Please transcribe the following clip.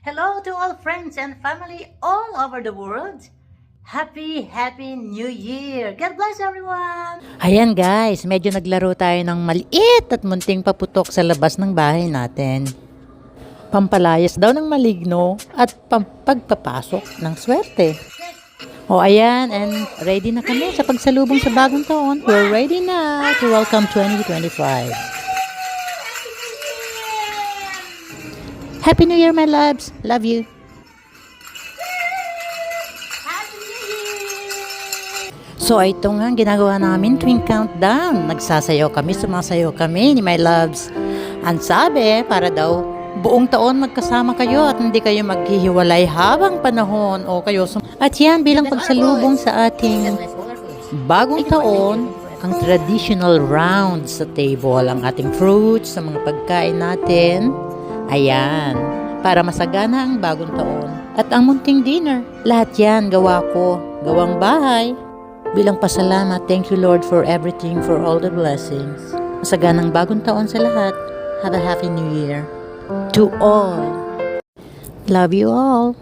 Hello to all friends and family all over the world. Happy New Year! God bless everyone! Ayan guys, medyo naglaro tayo ng maliit at munting paputok sa labas ng bahay natin. Pampalayas daw ng maligno at pagpapasok ng swerte. O ayan, and ready na kami sa pagsalubong sa bagong taon. We're ready na to welcome 2025. Happy New Year, my loves. Love you. So ito nga ang ginagawa namin tuwing countdown. Nagsasayaw kami, sumasayaw kami ni my loves. Ang sabi, para daw buong taon magkasama kayo at hindi kayo maghihiwalay habang panahon o kayo. At yan bilang pagsalubong sa ating bagong taon, ang traditional round sa table, ang ating fruits, sa mga pagkain natin. Ayan, para masagana ang bagong taon. At ang munting dinner, lahat yan gawa ko, gawang bahay. Bilang pasalamat, thank you Lord for everything, for all the blessings. Masaganang bagong taon sa lahat. Have a happy new year. To all. Love you all.